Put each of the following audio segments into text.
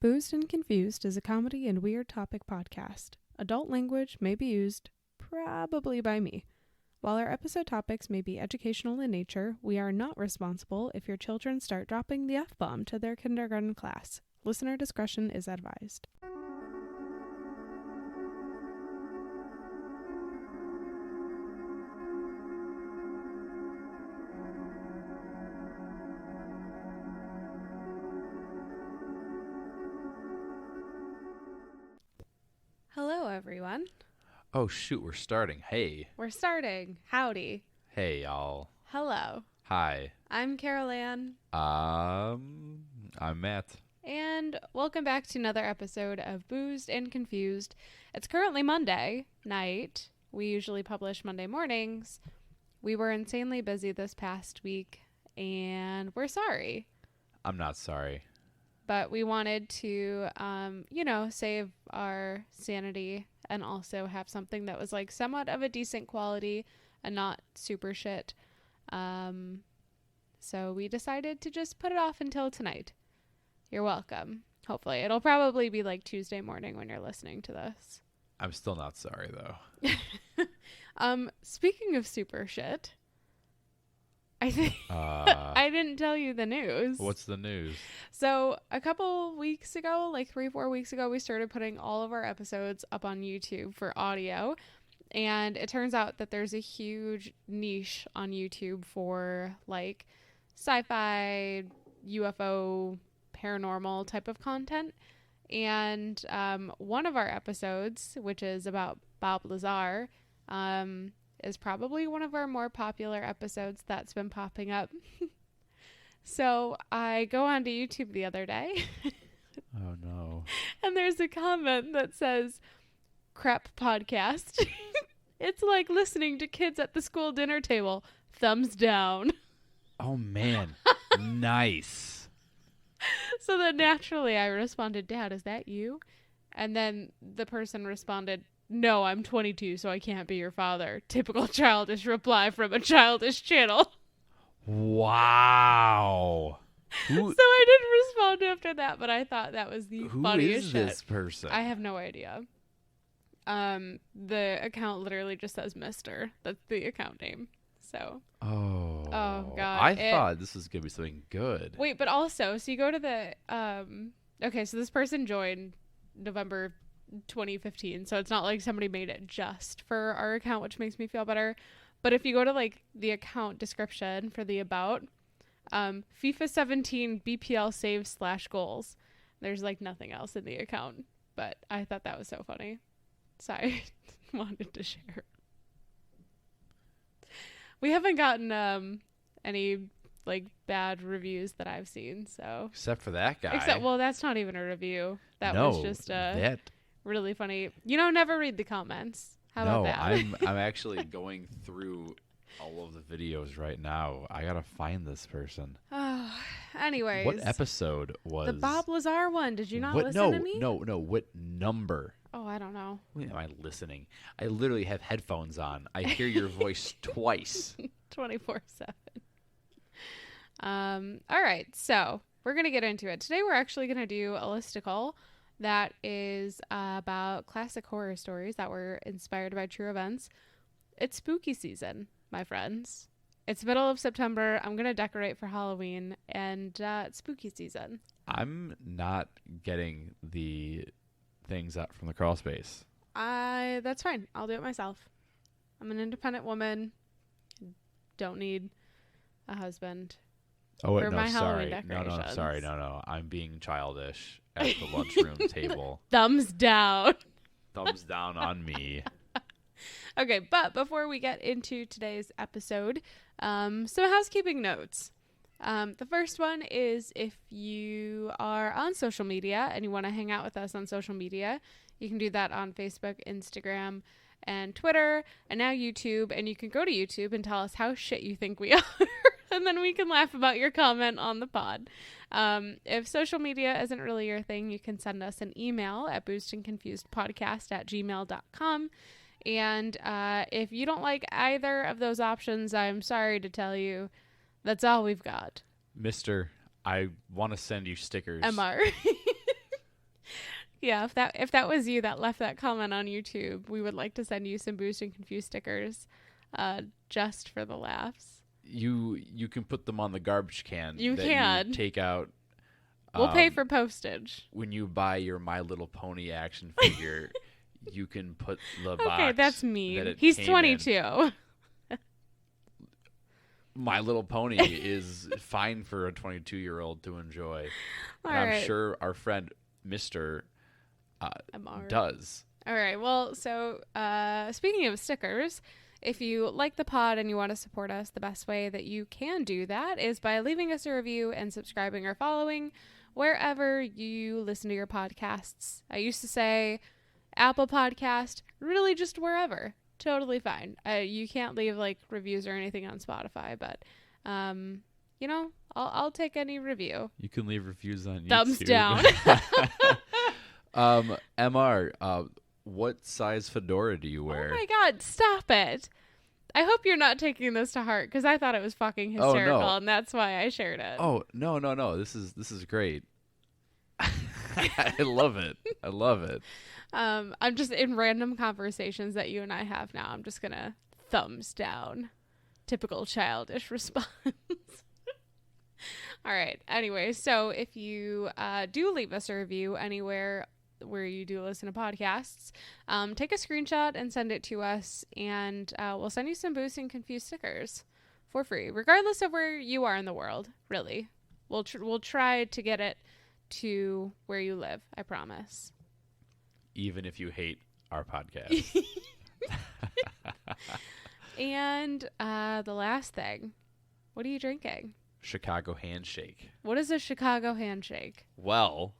Boozed and Confused is a comedy and weird topic podcast. Adult language may be used, probably by me. While our episode topics may be educational in nature, we are not responsible if your children start dropping the F-bomb to their kindergarten class. Listener discretion is advised. Hello, everyone. Oh, shoot, we're starting. Hey. We're starting. Howdy. Hey, y'all. Hello. Hi. I'm Carolanne. I'm Matt. And welcome back to another episode of Boozed and Confused. It's currently Monday night. We usually publish Monday mornings. We were insanely busy this past week, and we're sorry. I'm not sorry. But we wanted to, save our sanity and also have something that was like somewhat of a decent quality and not super shit. So we decided to just put it off until tonight. You're welcome. Hopefully. It'll probably be like Tuesday morning when you're listening to this. I'm still not sorry, though. Speaking of super shit, I think I didn't tell you the news. What's the news? So a couple weeks ago, like 3-4 weeks ago, we started putting all of our episodes up on YouTube for audio. And it turns out that there's a huge niche on YouTube for like sci-fi, UFO, paranormal type of content. And one of our episodes, which is about Bob Lazar, is probably one of our more popular episodes that's been popping up. So I go onto YouTube the other day. Oh, no. And there's a comment that says, "Crap podcast." It's like listening to kids at the school dinner table. Thumbs down. Oh, man. Nice. So then naturally I responded, "Dad, is that you?" And then the person responded, "No, I'm 22, so I can't be your father." Typical childish reply from a childish channel. Wow. So I didn't respond after that, but I thought that was the funniest shit. Who is this person? I have no idea. The account literally just says Mr. That's the account name. So. Oh God. I thought this was going to be something good. Wait, but also, so you go to the, okay, so this person joined November 2015, so it's not like somebody made it just for our account, which makes me feel better. But if you go to like the account description for the about, FIFA 17 BPL saves / goals, there's like nothing else in the account, but I thought that was so funny, so I wanted to share. We haven't gotten any like bad reviews that I've seen, so except for that guy. Well, that's not even a review. That was just really funny. Never read the comments. How about that? I'm actually going through all of the videos right now. I gotta find this person. Oh, anyways. What episode was the Bob Lazar one? Did you not listen to me? No. What number? Oh, I don't know. Am I listening? I literally have headphones on. I hear your voice twice. 24/7. All right, so we're gonna get into it. Today we're actually gonna do a listicle that is about classic horror stories that were inspired by true events. It's spooky season, my friends. It's middle of September. I'm gonna decorate for Halloween, and it's spooky season. I'm not getting the things out from the crawl space. That's fine. I'll do it myself. I'm an independent woman. Don't need a husband. Oh, wait, for my Halloween decorations. decorations. No. I'm being childish at the lunchroom table. Thumbs down. Thumbs down on me. Okay, but before we get into today's episode, some housekeeping notes. The first one is if you are on social media and you want to hang out with us on social media, you can do that on Facebook, Instagram, and Twitter, and now YouTube. And you can go to YouTube and tell us how shit you think we are. And then we can laugh about your comment on the pod. If social media isn't really your thing, you can send us an email at boozedandconfusedpodcast@gmail.com. And if you don't like either of those options, I'm sorry to tell you, that's all we've got. Mister, I want to send you stickers. MR. Yeah, if that was you that left that comment on YouTube, we would like to send you some Boozed and Confused stickers, just for the laughs. You can put them on the garbage can. You can take out. We'll pay for postage. When you buy your My Little Pony action figure, you can put the box. Okay, that's mean. He's 22. My Little Pony is fine for a 22-year-old to enjoy. All and right. I'm sure our friend Mr. does. All right. Well, so speaking of stickers, if you like the pod and you want to support us, the best way that you can do that is by leaving us a review and subscribing or following wherever you listen to your podcasts. I used to say Apple Podcast, really just wherever. Totally fine. You can't leave like reviews or anything on Spotify, but you know, I'll take any review. You can leave reviews on YouTube. Thumbs down. MR, what size fedora do you wear? Oh my God, stop it. I hope you're not taking this to heart because I thought it was fucking hysterical and that's why I shared it. Oh, no. This is great. I love it. I love it. I'm just in random conversations that you and I have now. I'm just going to thumbs down. Typical childish response. All right. Anyway, so if you do leave us a review anywhere where you do listen to podcasts, take a screenshot and send it to us, and we'll send you some Boozed and Confused stickers for free, regardless of where you are in the world. Really, we'll try to get it to where you live. I promise. Even if you hate our podcast. And the last thing, what are you drinking? Chicago Handshake. What is a Chicago Handshake? Well,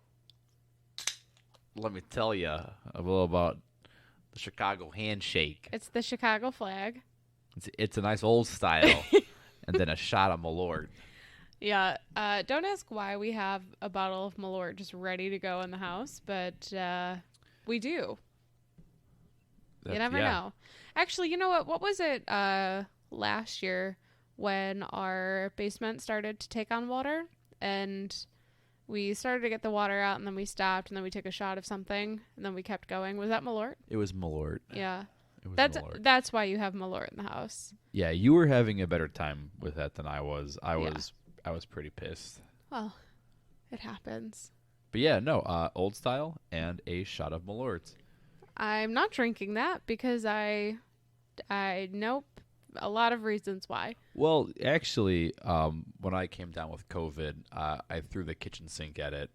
let me tell you a little about the Chicago Handshake. It's the Chicago flag. It's a nice old style, and then a shot of Malort. Yeah. Don't ask why we have a bottle of Malort just ready to go in the house, but we do. You never know. Actually, you know what? What was it last year when our basement started to take on water and we started to get the water out and then we stopped and then we took a shot of something and then we kept going? Was that Malort? It was Malort. Yeah. It was Malort. That's why you have Malort in the house. Yeah, you were having a better time with that than I was. I was pretty pissed. Well, it happens. But yeah, no, old style and a shot of Malort. I'm not drinking that because nope. A lot of reasons why. Well, actually, when I came down with COVID, I threw the kitchen sink at it.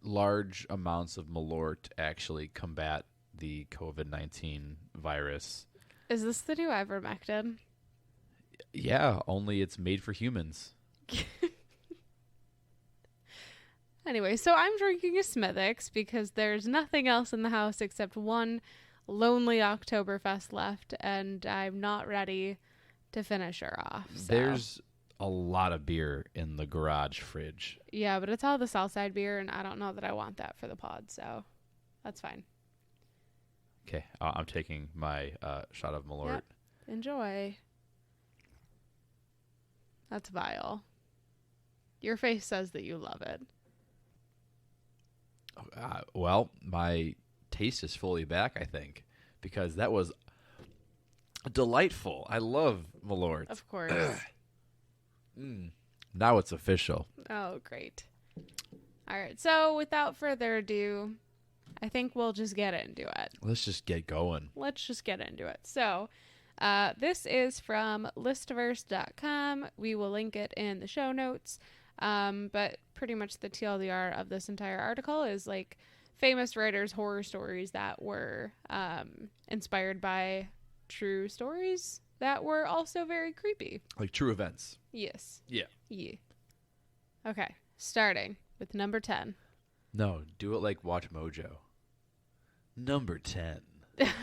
Large amounts of Malort actually combat the COVID-19 virus. Is this the new ivermectin? Yeah, only it's made for humans. Anyway, so I'm drinking a Smithwicks because there's nothing else in the house except one lonely Oktoberfest left, and I'm not ready to finish her off. So. There's a lot of beer in the garage fridge. Yeah, but it's all the Southside beer, and I don't know that I want that for the pod, so that's fine. Okay, I'm taking my shot of Malort. Yep. Enjoy. That's vile. Your face says that you love it. Well, my taste is fully back, I think, because that was delightful. I love Malort. Of course. Now it's official. Oh, great. All right. So without further ado, I think we'll just get into it. Let's just get going. So this is from listverse.com. We will link it in the show notes. But pretty much the TLDR of this entire article is like famous writers' horror stories that were inspired by true stories that were also very creepy. Like true events. Yes. Yeah. Okay, starting with number 10. No, do it like Watch Mojo. Number 10.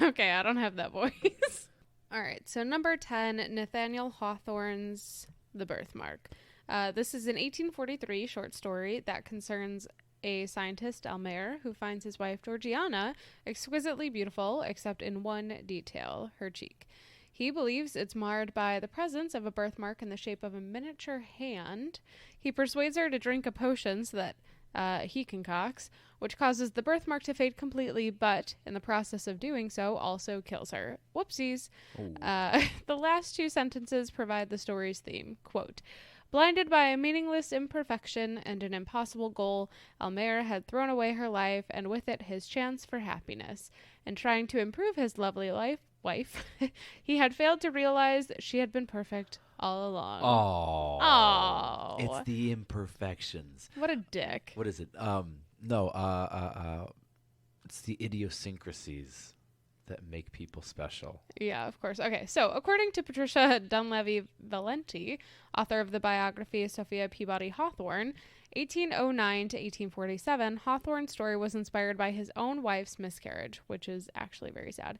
Okay, I don't have that voice. All right, so number 10, Nathaniel Hawthorne's The Birthmark. This is an 1843 short story that concerns a scientist, Elmer, who finds his wife, Georgiana, exquisitely beautiful, except in one detail, her cheek. He believes it's marred by the presence of a birthmark in the shape of a miniature hand. He persuades her to drink a potion so that he concocts, which causes the birthmark to fade completely, but in the process of doing so, also kills her. Whoopsies. The last two sentences provide the story's theme. Quote, blinded by a meaningless imperfection and an impossible goal, Almere had thrown away her life and with it his chance for happiness. In trying to improve his lovely wife, he had failed to realize that she had been perfect all along. Oh. It's the imperfections. What a dick. What is it? It's the idiosyncrasies that make people special. Yeah, of course. Okay, so according to Patricia Dunleavy Valenti, author of the biography of Sophia Peabody Hawthorne, 1809 to 1847, Hawthorne's story was inspired by his own wife's miscarriage, which is actually very sad.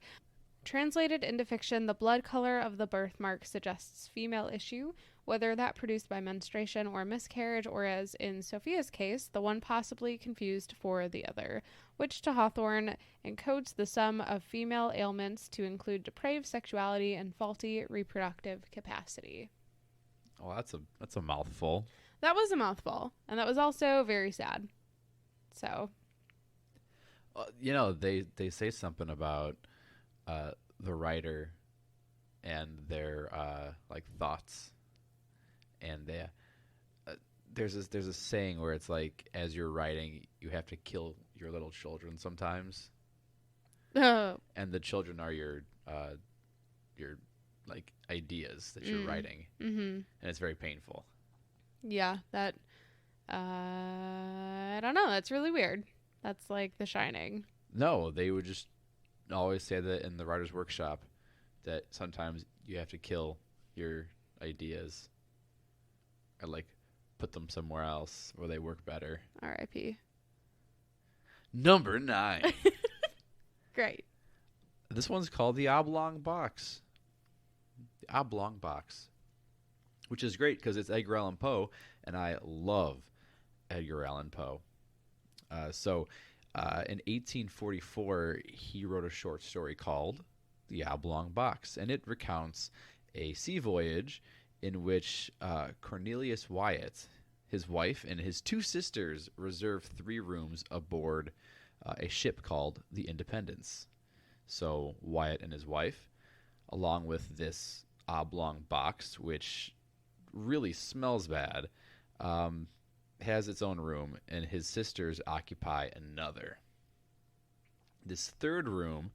Translated into fiction, the blood color of the birthmark suggests female issue, whether that produced by menstruation or miscarriage, or as in Sophia's case, the one possibly confused for the other, which to Hawthorne encodes the sum of female ailments to include depraved sexuality and faulty reproductive capacity. Oh, that's a mouthful. That was a mouthful, and that was also very sad. So, they say something about the writer and their thoughts, and there's a saying where it's like, as you're writing, you have to kill your little children sometimes, and the children are your like ideas that you're writing, and it's very painful. Yeah, that I don't know. That's really weird. That's like The Shining. No, they would just always say that in the writer's workshop, that sometimes you have to kill your ideas or like put them somewhere else where they work better. R.I.P. Number 9. Great. This one's called the Oblong Box. The Oblong Box, which is great because it's Edgar Allan Poe, and I love Edgar Allan Poe. In 1844, he wrote a short story called The Oblong Box, and it recounts a sea voyage in which Cornelius Wyatt, his wife, and his 2 sisters reserved 3 rooms aboard a ship called the Independence. So Wyatt and his wife, along with this oblong box, which really smells bad, has its own room, and his sisters occupy another. This 3rd room,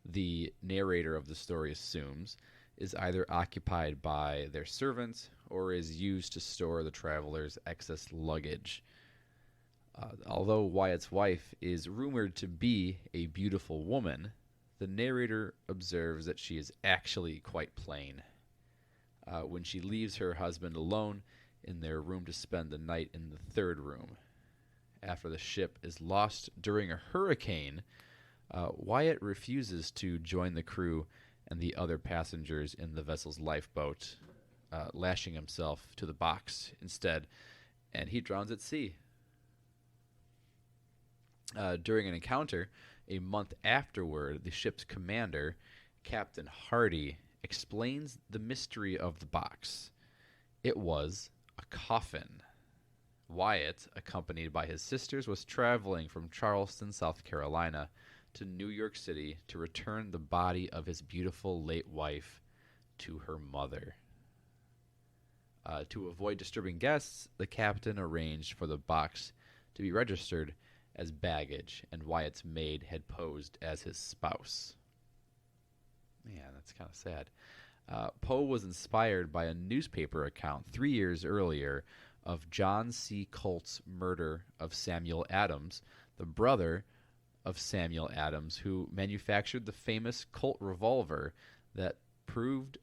the narrator of the story assumes, is either occupied by their servants or is used to store the travelers' excess luggage. Although Wyatt's wife is rumored to be a beautiful woman, the narrator observes that she is actually quite plain. When she leaves her husband alone in their room to spend the night in the 3rd room. After the ship is lost during a hurricane, Wyatt refuses to join the crew and the other passengers in the vessel's lifeboat, lashing himself to the box instead, and he drowns at sea. During an encounter, a month afterward, the ship's commander, Captain Hardy, explains the mystery of the box. It was a coffin. Wyatt, accompanied by his sisters, was traveling from Charleston, South Carolina, to New York City to return the body of his beautiful late wife to her mother. To avoid disturbing guests, the captain arranged for the box to be registered as baggage, and Wyatt's maid had posed as his spouse. Man, that's kind of sad. Poe was inspired by a newspaper account 3 years earlier of John C. Colt's murder of Samuel Adams, the brother of Samuel Adams, who manufactured the famous Colt revolver that proved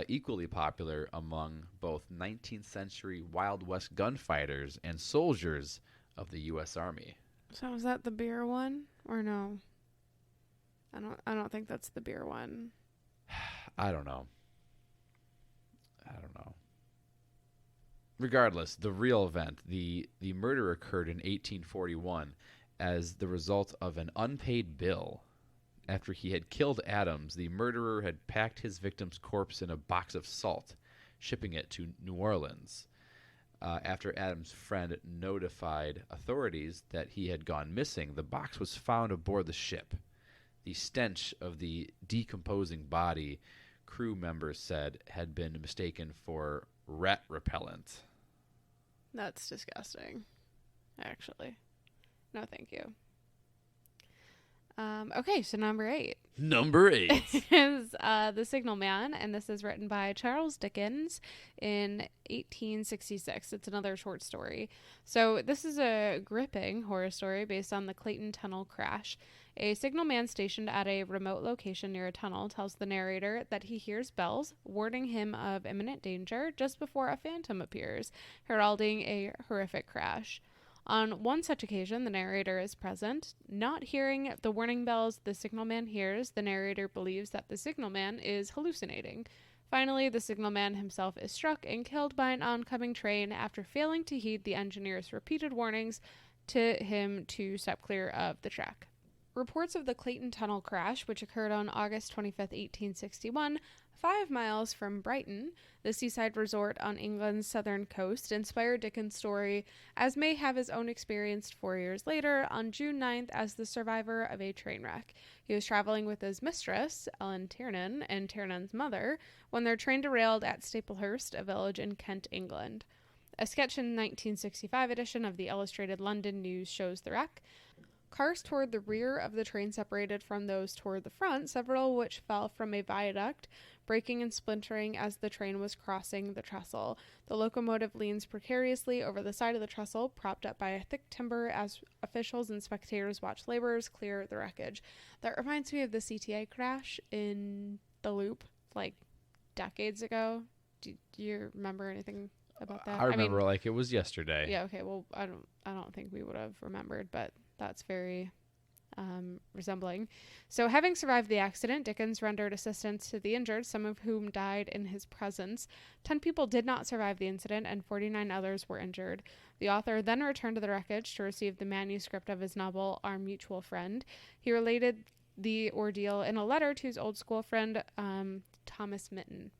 equally popular among both 19th century Wild West gunfighters and soldiers of the U.S. Army. So is that the beer one or no? I don't think that's the beer one. I don't know. Regardless, the real event, the murder occurred in 1841 as the result of an unpaid bill. After he had killed Adams, the murderer had packed his victim's corpse in a box of salt, shipping it to New Orleans. After Adams' friend notified authorities that he had gone missing, the box was found aboard the ship. The stench of the decomposing body, crew members said, had been mistaken for rat repellent. That's disgusting, actually. No, thank you. Okay, so number 8. Number 8 is The Signal Man, and this is written by Charles Dickens in 1866. It's another short story. So this is a gripping horror story based on the Clayton Tunnel crash. A signalman stationed at a remote location near a tunnel tells the narrator that he hears bells warning him of imminent danger just before a phantom appears, heralding a horrific crash. On one such occasion, the narrator is present. Not hearing the warning bells the signalman hears, the narrator believes that the signalman is hallucinating. Finally, the signalman himself is struck and killed by an oncoming train after failing to heed the engineer's repeated warnings to him to step clear of the track. Reports of the Clayton Tunnel crash, which occurred on August 25, 1861, 5 miles from Brighton, the seaside resort on England's southern coast, inspired Dickens' story, as may have his own experience 4 years later, on June 9th, as the survivor of a train wreck. He was traveling with his mistress, Ellen Tiernan, and Tiernan's mother, when their train derailed at Staplehurst, a village in Kent, England. A sketch in the 1965 edition of the Illustrated London News shows the wreck. Cars toward the rear of the train separated from those toward the front, several which fell from a viaduct, breaking and splintering as the train was crossing the trestle. The locomotive leans precariously over the side of the trestle, propped up by a thick timber as officials and spectators watch laborers clear the wreckage. That reminds me of the CTA crash in the Loop, like decades ago. Do you remember anything about that? I remember like it was yesterday. Yeah, okay. Well, I don't think we would have remembered, but that's very resembling. So, having survived the accident, Dickens rendered assistance to the injured, some of whom died in his presence. 10 people did not survive the incident, and 49 others were injured. The author then returned to the wreckage to receive the manuscript of his novel, Our Mutual Friend. He related the ordeal in a letter to his old school friend, Thomas Mitten.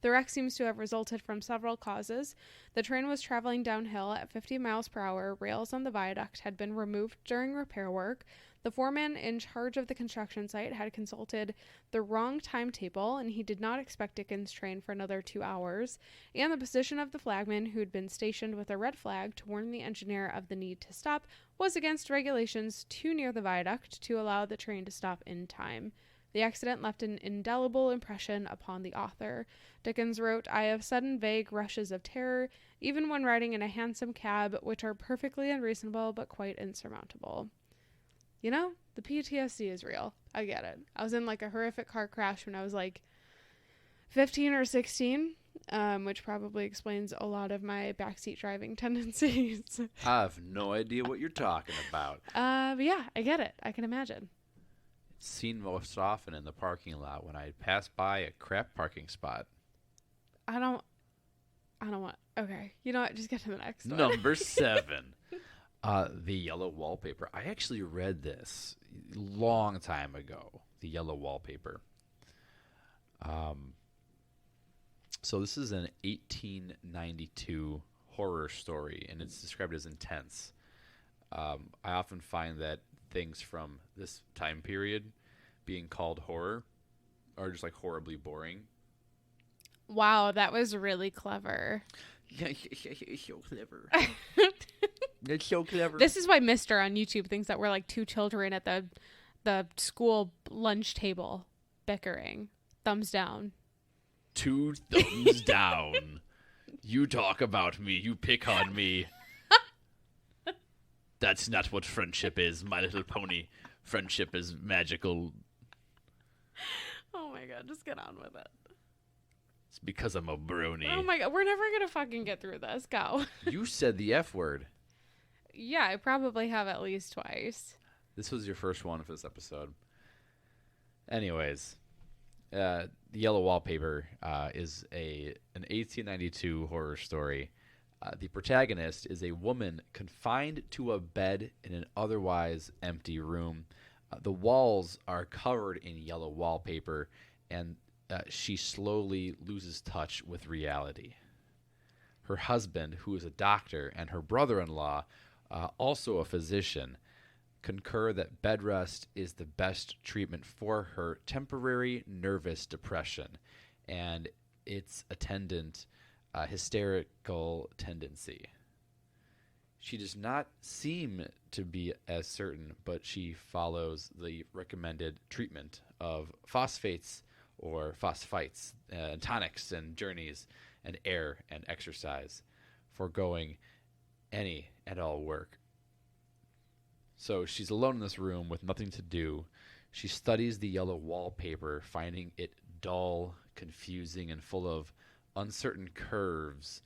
The wreck seems to have resulted from several causes. The train was traveling downhill at 50 miles per hour. Rails on the viaduct had been removed during repair work. The foreman in charge of the construction site had consulted the wrong timetable, and he did not expect Dickens' train for another 2 hours. And the position of the flagman, who had been stationed with a red flag to warn the engineer of the need to stop, was against regulations too near the viaduct to allow the train to stop in time. The accident left an indelible impression upon the author. Dickens wrote, I have sudden vague rushes of terror, even when riding in a hansom cab, which are perfectly unreasonable but quite insurmountable. You know, the PTSD is real. I get it. I was in like a horrific car crash when I was like 15 or 16, which probably explains a lot of my backseat driving tendencies. I have no idea what you're talking about. But yeah, I get it. I can imagine. Seen most often in the parking lot when I pass by a crap parking spot. I don't want. Okay, you know what? Just get to the next one. Number 7, The Yellow Wallpaper. I actually read this a long time ago. The Yellow Wallpaper. So this is an 1892 horror story, and it's described as intense. I often find that things from this time period being called horror are just like horribly boring. Wow, that was really clever. It's so clever. It's so clever. This is why Mister on YouTube thinks that we're like 2 children at the school lunch table bickering. Thumbs down. 2 thumbs down. You talk about me. You pick on me. That's not what friendship is, My Little Pony. Friendship is magical. Oh my god, just get on with it. It's because I'm a brony. Oh my god, we're never gonna fucking get through this. Go. You said the F word. Yeah, I probably have at least twice. This was your first one for this episode. Anyways, The Yellow Wallpaper is an 1892 horror story. The protagonist is a woman confined to a bed in an otherwise empty room. The walls are covered in yellow wallpaper, and she slowly loses touch with reality. Her husband, who is a doctor, and her brother-in-law, also a physician, concur that bed rest is the best treatment for her temporary nervous depression and its attendant hysterical tendency. She does not seem to be as certain, but she follows the recommended treatment of phosphates or phosphites, tonics and journeys, and air and exercise, foregoing any and all work. So she's alone in this room with nothing to do. She studies the yellow wallpaper, finding it dull, confusing, and full of uncertain curves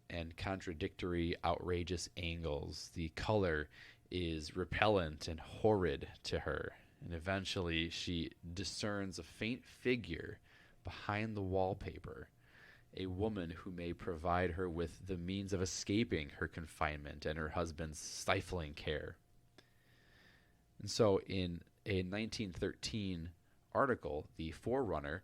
and contradictory, outrageous angles. The color is repellent and horrid to her, and eventually she discerns a faint figure behind the wallpaper, a woman who may provide her with the means of escaping her confinement and her husband's stifling care. And so in a 1913 article, The Forerunner,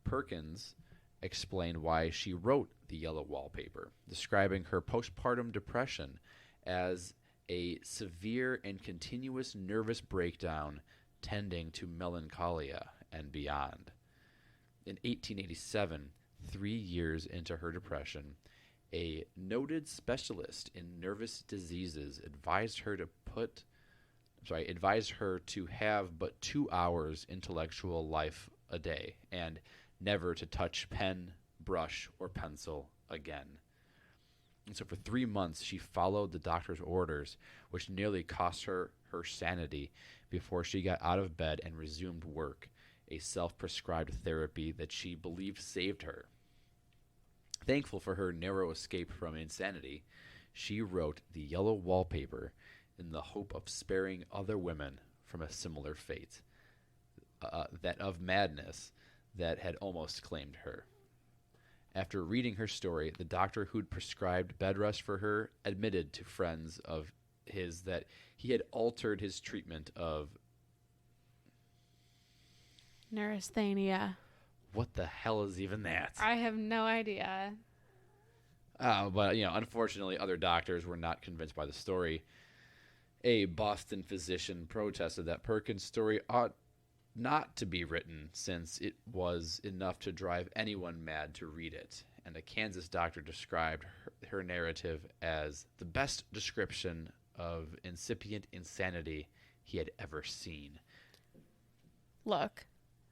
Perkins explained why she wrote The Yellow Wallpaper, describing her postpartum depression as a severe and continuous nervous breakdown tending to melancholia and beyond. In 1887, 3 years into her depression, a noted specialist in nervous diseases advised her to have but 2 hours intellectual life a day and never to touch pen, brush, or pencil again. And so for 3 months, she followed the doctor's orders, which nearly cost her her sanity before she got out of bed and resumed work, a self-prescribed therapy that she believed saved her. Thankful for her narrow escape from insanity, she wrote The Yellow Wallpaper in the hope of sparing other women from a similar fate, that of madness that had almost claimed her. After reading her story, the doctor who'd prescribed bed rest for her admitted to friends of his that he had altered his treatment of neurasthenia. What the hell is even that? I have no idea. But, unfortunately, other doctors were not convinced by the story. A Boston physician protested that Perkins' story ought not to be written since it was enough to drive anyone mad to read it. And a Kansas doctor described her narrative as the best description of incipient insanity he had ever seen. Look,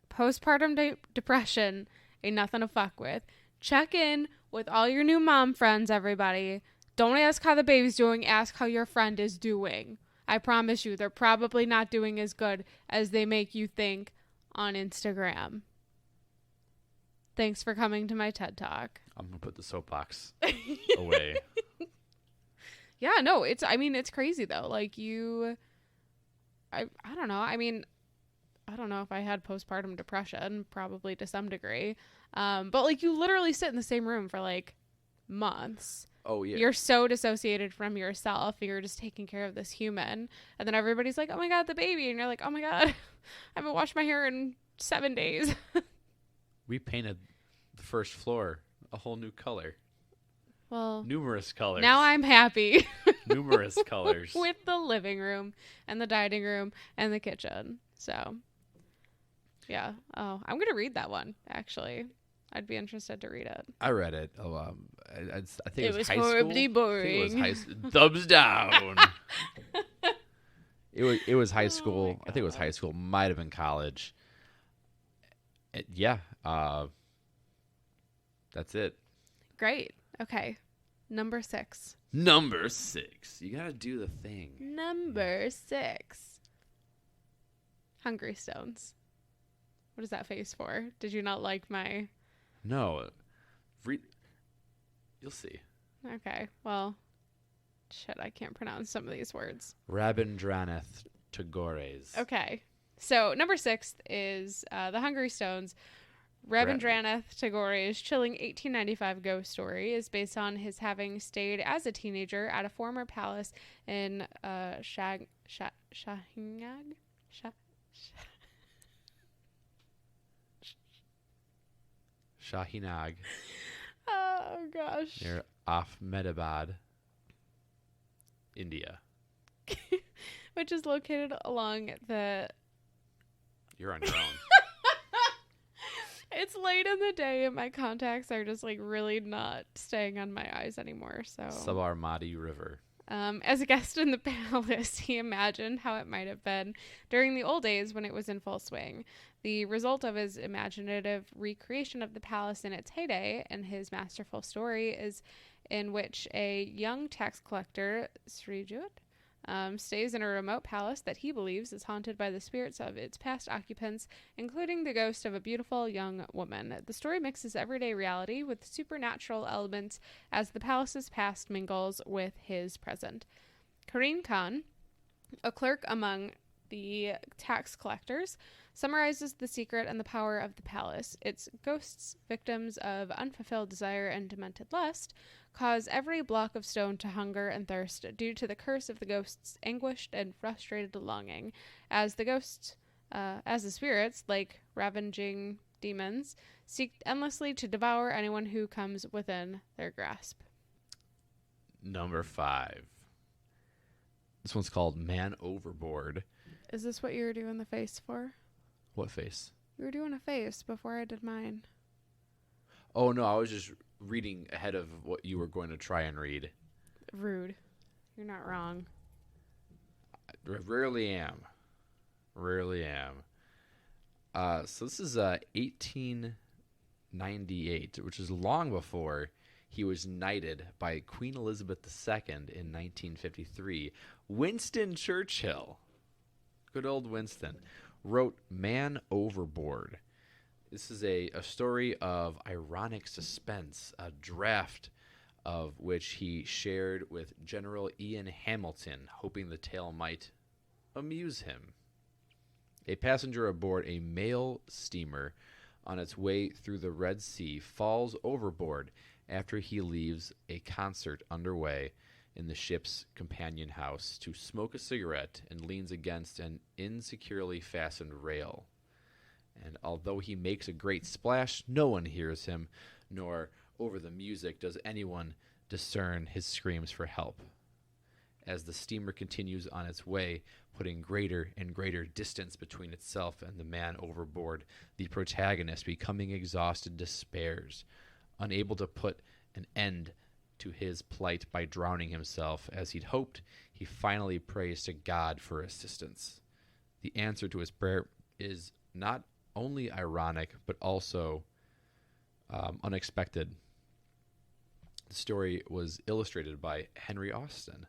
postpartum depression ain't nothing to fuck with. Check in with all your new mom friends, everybody. Don't ask how the baby's doing. Ask how your friend is doing. I promise you, they're probably not doing as good as they make you think on Instagram. Thanks for coming to my TED Talk. I'm going to put the soapbox away. Yeah, no, it's crazy though. Like I don't know. I don't know if I had postpartum depression, probably to some degree. But like you literally sit in the same room for like months. Oh, yeah. You're so dissociated from yourself. You're just taking care of this human. And then everybody's like, oh my God, the baby. And you're like, oh my God, I haven't washed my hair in 7 days. We painted the first floor a whole new color. Well, numerous colors. Now I'm happy. Numerous colors. With the living room and the dining room and the kitchen. So, yeah. Oh, I'm going to read that one, actually. I'd be interested to read it. I read it. I think it was high horribly school. boring. I think it was thumbs down. It was high school. I think it was high school. Might have been college. That's it. Great. Okay. Number 6. Number 6. You gotta do the thing. Number 6. Hungry Stones. What is that face for? Did you not like my... No. You'll see. Okay. Well, shit, I can't pronounce some of these words. Rabindranath Tagore's. Okay. So, number 6 is The Hungry Stones. Rabindranath Tagore's chilling 1895 ghost story is based on his having stayed as a teenager at a former palace in Shahingag. Shahinag, Oh gosh. near Ahmedabad, India. Which is located along the... You're on your own. It's late in the day and my contacts are just like really not staying on my eyes anymore. So Sabarmati River. As a guest in the palace, he imagined how it might have been during the old days when it was in full swing. The result of his imaginative recreation of the palace in its heyday and his masterful story is in which a young tax collector, Srijut, stays in a remote palace that he believes is haunted by the spirits of its past occupants, including the ghost of a beautiful young woman. The story mixes everyday reality with supernatural elements as the palace's past mingles with his present. Karim Khan, a clerk among the tax collectors, summarizes the secret and the power of the palace. Its ghosts, victims of unfulfilled desire and demented lust, cause every block of stone to hunger and thirst due to the curse of the ghost's anguished and frustrated longing. As the spirits, like ravaging demons, seek endlessly to devour anyone who comes within their grasp. Number 5. This one's called Man Overboard. Is this what you were doing the face for? What face? You were doing a face before I did mine. Oh, no, I was just reading ahead of what you were going to try and read. Rude. You're not wrong. I rarely am. So this is 1898, which is long before he was knighted by Queen Elizabeth II in 1953. Winston Churchill, good old Winston, wrote Man Overboard. This is a story of ironic suspense, a draft of which he shared with General Ian Hamilton, hoping the tale might amuse him. A passenger aboard a mail steamer on its way through the Red Sea falls overboard after he leaves a concert underway in the ship's companion house to smoke a cigarette and leans against an insecurely fastened rail. And although he makes a great splash, no one hears him, nor over the music does anyone discern his screams for help. As the steamer continues on its way, putting greater and greater distance between itself and the man overboard, the protagonist, becoming exhausted, despairs, unable to put an end to his plight by drowning himself as he'd hoped. He finally prays to God for assistance. The answer to his prayer is not only ironic, but also unexpected. The story was illustrated by Henry Austin.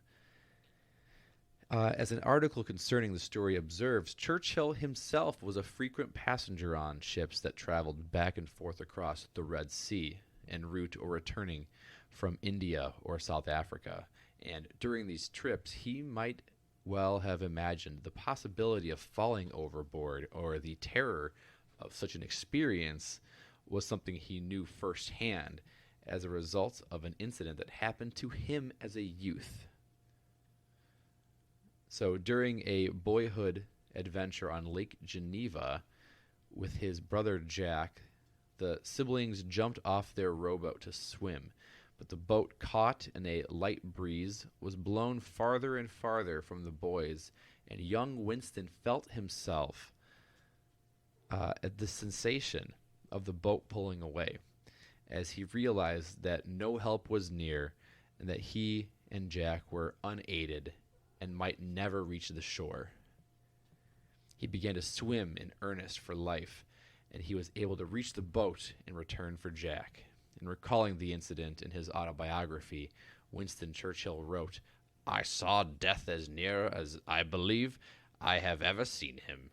As an article concerning the story observes, Churchill himself was a frequent passenger on ships that traveled back and forth across the Red Sea en route or returning from India or South Africa. And during these trips, he might well have imagined the possibility of falling overboard, or the terror of such an experience was something he knew firsthand as a result of an incident that happened to him as a youth. So during a boyhood adventure on Lake Geneva with his brother Jack, the siblings jumped off their rowboat to swim, but the boat, caught in a light breeze, was blown farther and farther from the boys, and young Winston felt himself at the sensation of the boat pulling away, as he realized that no help was near and that he and Jack were unaided and might never reach the shore. He began to swim in earnest for life, and he was able to reach the boat in return for Jack. In recalling the incident in his autobiography, Winston Churchill wrote, "I saw death as near as I believe I have ever seen him."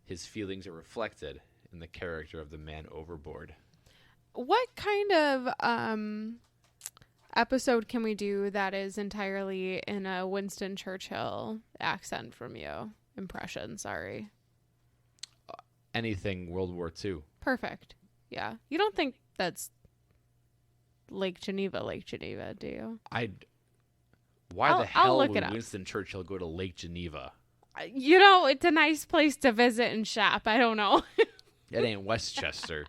His feelings are reflected in the character of the man overboard. What kind of episode can we do that is entirely in a Winston Churchill accent from you? Impression, sorry. Anything World War II. Perfect. Yeah. You don't think that's Lake Geneva, do you? Why the hell look would it up. Winston Churchill go to Lake Geneva? It's a nice place to visit and shop. I don't know. It ain't Westchester.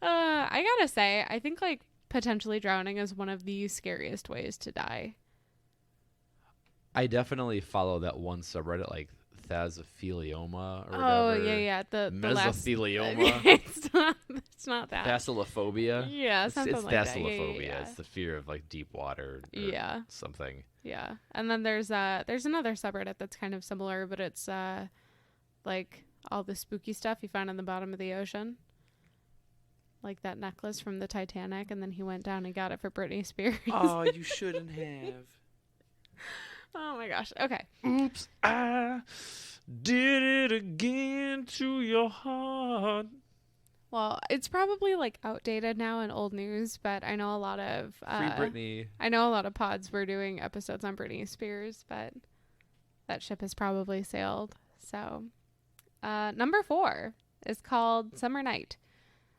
I gotta say, I think like potentially drowning is one of the scariest ways to die. I definitely follow that one subreddit, like Thazophilioma or Oh whatever. yeah. The last Mesothelioma. it's not that. Thalassophobia. Yeah, something it's like that. thalassophobia. Yeah. It's the fear of like deep water or something. Yeah. And then there's another subreddit that's kind of similar, but it's like all the spooky stuff you find on the bottom of the ocean. Like that necklace from the Titanic, and then he went down and got it for Britney Spears. Oh, you shouldn't have. Oh my gosh. Okay. Oops, I did it again to your heart. Well, it's probably like outdated now and old news, but I know a lot of Free Britney. I know a lot of pods were doing episodes on Britney Spears, but that ship has probably sailed. So, number 4 is called Summer Night.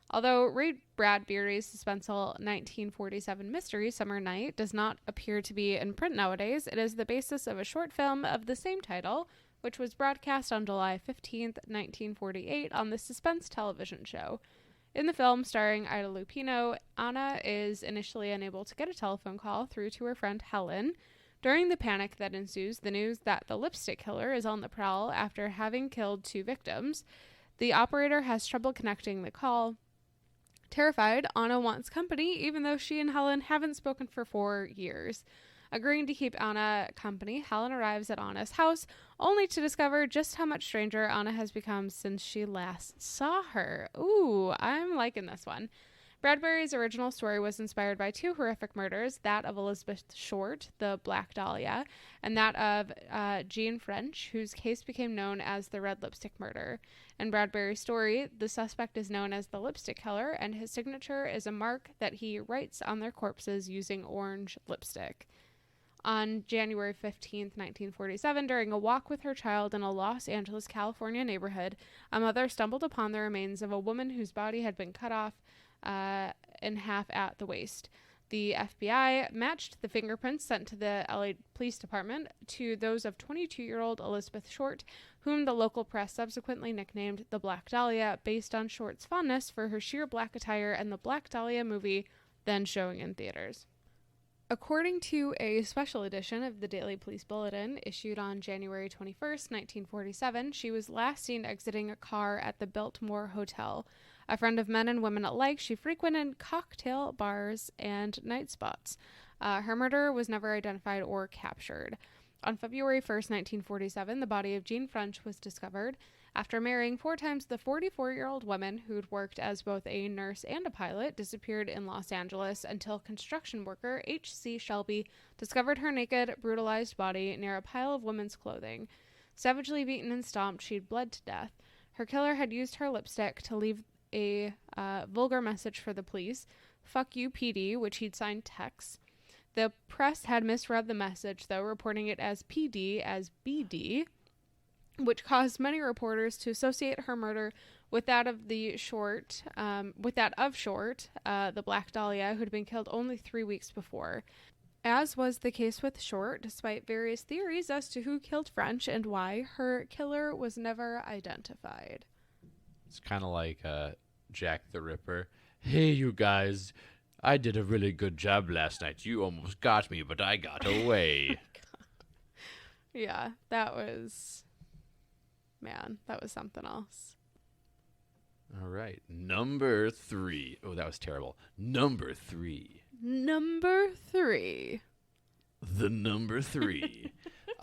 Although Ray Bradbury's suspenseful 1947 mystery, Summer Night, does not appear to be in print nowadays, it is the basis of a short film of the same title, which was broadcast on July 15th, 1948 on the Suspense television show. In the film, starring Ida Lupino, Anna is initially unable to get a telephone call through to her friend Helen. During the panic that ensues, the news that the lipstick killer is on the prowl after having killed 2 victims. The operator has trouble connecting the call. Terrified, Anna wants company, even though she and Helen haven't spoken for 4 years. Agreeing to keep Anna company, Helen arrives at Anna's house, only to discover just how much stranger Anna has become since she last saw her. Ooh, I'm liking this one. Bradbury's original story was inspired by 2 horrific murders, that of Elizabeth Short, the Black Dahlia, and that of Jean French, whose case became known as the Red Lipstick Murder. In Bradbury's story, the suspect is known as the lipstick killer, and his signature is a mark that he writes on their corpses using orange lipstick. On January 15th, 1947, during a walk with her child in a Los Angeles, California neighborhood, a mother stumbled upon the remains of a woman whose body had been cut off in half at the waist. The FBI matched the fingerprints sent to the LA Police Department to those of 22-year-old Elizabeth Short, whom the local press subsequently nicknamed the Black Dahlia, based on Short's fondness for her sheer black attire and the Black Dahlia movie then showing in theaters. According to a special edition of the Daily Police Bulletin issued on January 21st, 1947, she was last seen exiting a car at the Biltmore Hotel. A friend of men and women alike, she frequented cocktail bars and night spots. Her murderer was never identified or captured. On February 1st, 1947, the body of Jean French was discovered. After marrying 4 times, the 44-year-old woman, who'd worked as both a nurse and a pilot, disappeared in Los Angeles until construction worker H.C. Shelby discovered her naked, brutalized body near a pile of women's clothing. Savagely beaten and stomped, she'd bled to death. Her killer had used her lipstick to leave a vulgar message for the police, "Fuck you, PD," which he'd signed Tex. The press had misread the message, though, reporting it as PD as BD, which caused many reporters to associate her murder with that of Short, the Black Dahlia, who'd been killed only 3 weeks before. As was the case with Short, despite various theories as to who killed French and why, her killer was never identified. It's kind of like Jack the Ripper. Hey, you guys, I did a really good job last night. You almost got me, but I got away. Yeah, that was something else. All right, number 3. Oh, that was terrible. Number 3. Number 3. The number 3.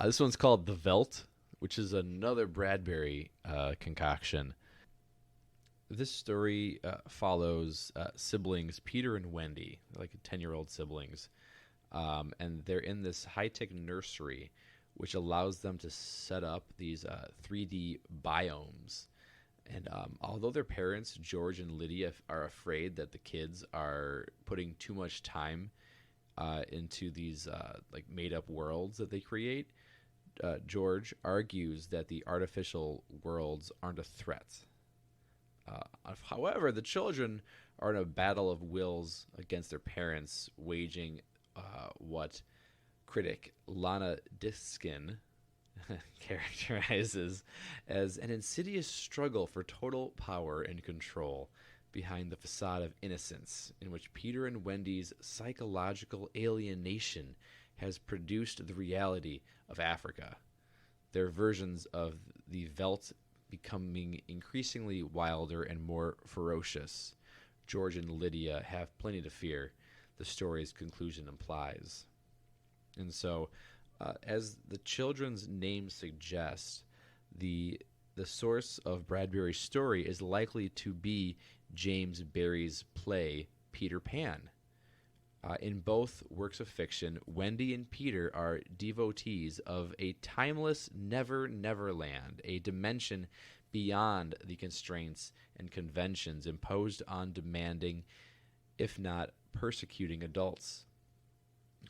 This one's called The Velt, which is another Bradbury concoction. This story follows siblings Peter and Wendy, like 10-year-old siblings, and they're in this high-tech nursery, which allows them to set up these 3D biomes. And although their parents, George and Lydia, are afraid that the kids are putting too much time into these like made-up worlds that they create, George argues that the artificial worlds aren't a threat. However, the children are in a battle of wills against their parents, waging what critic Lana Diskin characterizes as an insidious struggle for total power and control behind the facade of innocence, in which Peter and Wendy's psychological alienation has produced the reality of Africa. Their versions of the Velt becoming increasingly wilder and more ferocious. George and Lydia have plenty to fear, the story's conclusion implies. And so, as the children's name suggests, the source of Bradbury's story is likely to be James Barrie's play Peter Pan. In both works of fiction, Wendy and Peter are devotees of a timeless never-never-land, a dimension beyond the constraints and conventions imposed on demanding, if not persecuting, adults.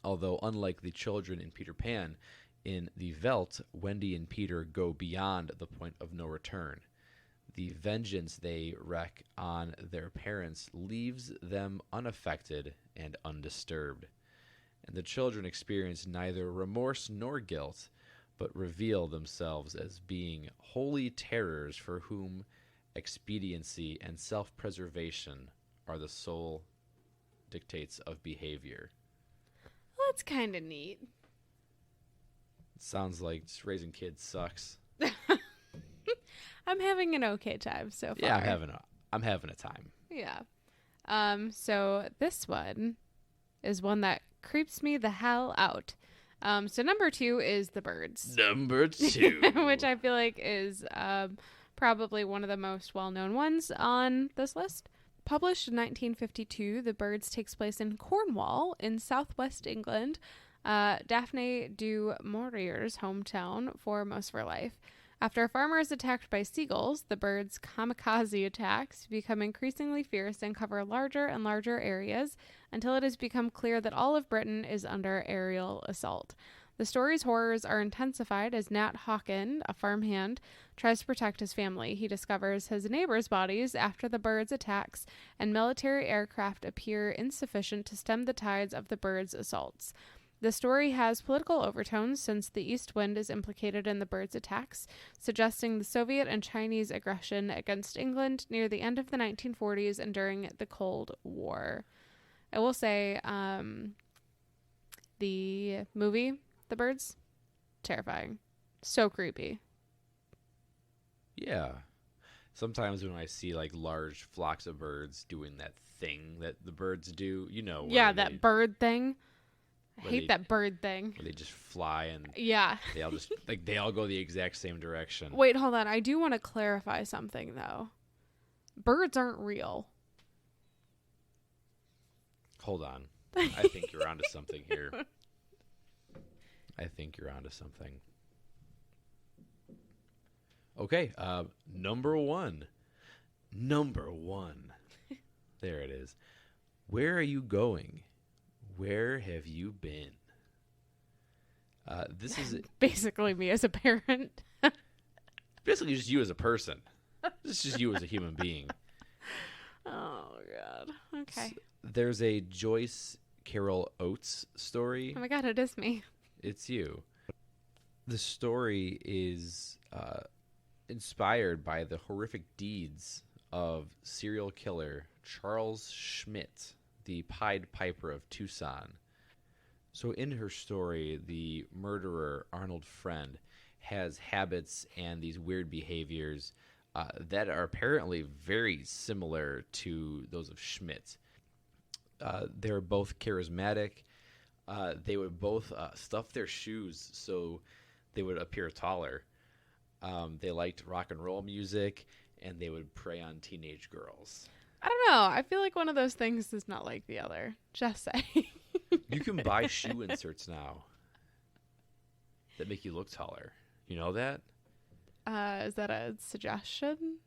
Although, unlike the children in Peter Pan, in the Velt, Wendy and Peter go beyond the point of no return. The vengeance they wreak on their parents leaves them unaffected and undisturbed. And the children experience neither remorse nor guilt, but reveal themselves as being holy terrors for whom expediency and self-preservation are the sole dictates of behavior. Well, that's kind of neat. It sounds like just raising kids sucks. I'm having an okay time so far. Yeah, I'm having a time. Yeah. So this one is one that creeps me the hell out. So number 2 is The Birds. Number 2. Which I feel like is probably one of the most well-known ones on this list. Published in 1952, The Birds takes place in Cornwall in southwest England, Daphne du Maurier's hometown for most of her life. After a farmer is attacked by seagulls, the birds' kamikaze attacks become increasingly fierce and cover larger and larger areas until it has become clear that all of Britain is under aerial assault. The story's horrors are intensified as Nat Hawken, a farmhand, tries to protect his family. He discovers his neighbors' bodies after the birds' attacks, and military aircraft appear insufficient to stem the tides of the birds' assaults. The story has political overtones since the East Wind is implicated in the birds' attacks, suggesting the Soviet and Chinese aggression against England near the end of the 1940s and during the Cold War. I will say, the movie, The Birds, terrifying. So creepy. Yeah. Sometimes when I see like large flocks of birds doing that thing that the birds do, you know. Yeah, that bird thing. I hate that bird thing. Where they just fly and yeah, they all just they all go the exact same direction. Wait, hold on. I do want to clarify something though. Birds aren't real. Hold on. I think you're onto something here. Okay, number one. There it is. Where are you going? Where have you been? This is basically me as a parent. basically just you as a person. This is just you as a human being. Oh, God. Okay. So, there's a Joyce Carol Oates story. Oh, my God, it is me. It's you. The story is inspired by the horrific deeds of serial killer Charles Schmidt, the Pied Piper of Tucson. So in her story, the murderer, Arnold Friend, has habits and these weird behaviors that are apparently very similar to those of Schmidt. They're both charismatic. They would both stuff their shoes so they would appear taller. They liked rock and roll music, and they would prey on teenage girls. I don't know. I feel like one of those things is not like the other. Just saying. You can buy shoe inserts now that make you look taller. You know that? Is that a suggestion?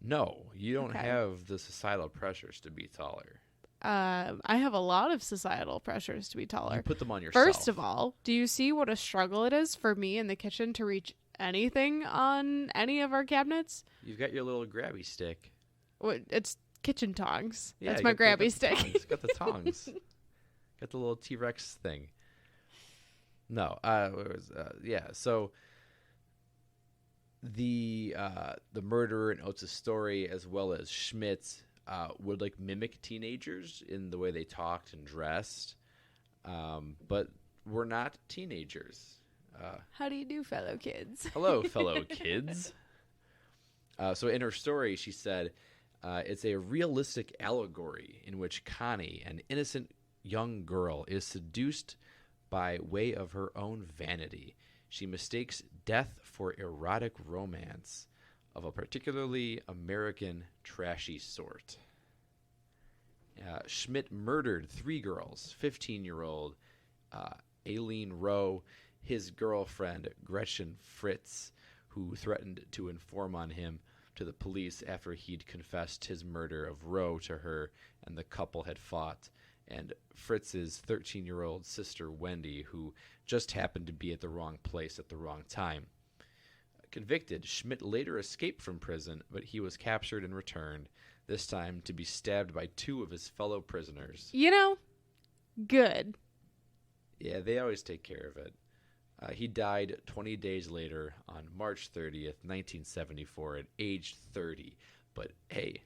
No, you don't have the societal pressures to be taller. I have a lot of societal pressures to be taller. You put them on yourself. First of all, do you see what a struggle it is for me in the kitchen to reach anything on any of our cabinets? You've got your little grabby stick. It's kitchen tongs. Yeah, that's my grabby stick. Got the tongs. Got the little T-Rex thing. No. Yeah. So the murderer in Oates' story, as well as Schmidt, would like mimic teenagers in the way they talked and dressed, but were not teenagers. How do you do, fellow kids? Hello, fellow kids. So in her story, she said, it's a realistic allegory in which Connie, an innocent young girl, is seduced by way of her own vanity. She mistakes death for erotic romance of a particularly American trashy sort. Schmidt murdered 3 girls, 15-year-old Aileen Rowe, his girlfriend Gretchen Fritz, who threatened to inform on him to the police after he'd confessed his murder of Rowe to her and the couple had fought, and Fritz's 13-year-old sister Wendy, who just happened to be at the wrong place at the wrong time. Convicted, Schmidt later escaped from prison, but he was captured and returned, this time to be stabbed by 2 of his fellow prisoners. You know, good. Yeah, they always take care of it. He died 20 days later on March 30th, 1974, at age 30. But hey,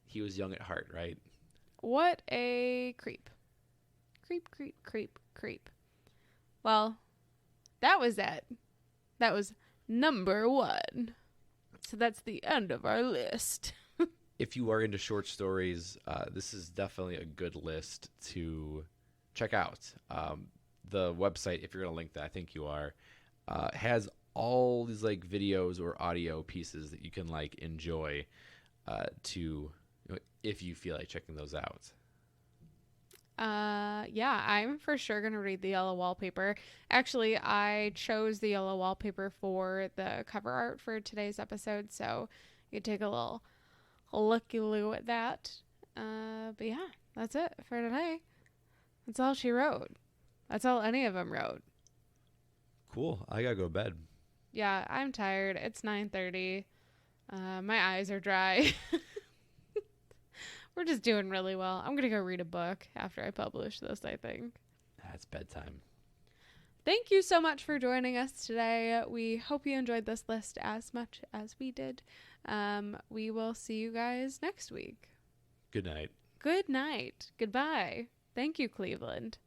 he was young at heart, right? What a creep. Creep, creep, creep, creep. Well, that was it. That was number 1. So that's the end of our list. If you are into short stories, this is definitely a good list to check out. The website, if you're going to link that, I think you are, has all these like videos or audio pieces that you can like enjoy if you feel like checking those out. Yeah, I'm for sure going to read the Yellow Wallpaper. Actually, I chose the Yellow Wallpaper for the cover art for today's episode, so you can take a little looky-loo at that. But yeah, that's it for today. That's all she wrote. That's all any of them wrote. Cool. I gotta go to bed. Yeah, I'm tired. It's 9:30. My eyes are dry. We're just doing really well. I'm going to go read a book after I publish this, I think. That's bedtime. Thank you so much for joining us today. We hope you enjoyed this list as much as we did. We will see you guys next week. Good night. Good night. Goodbye. Thank you, Cleveland.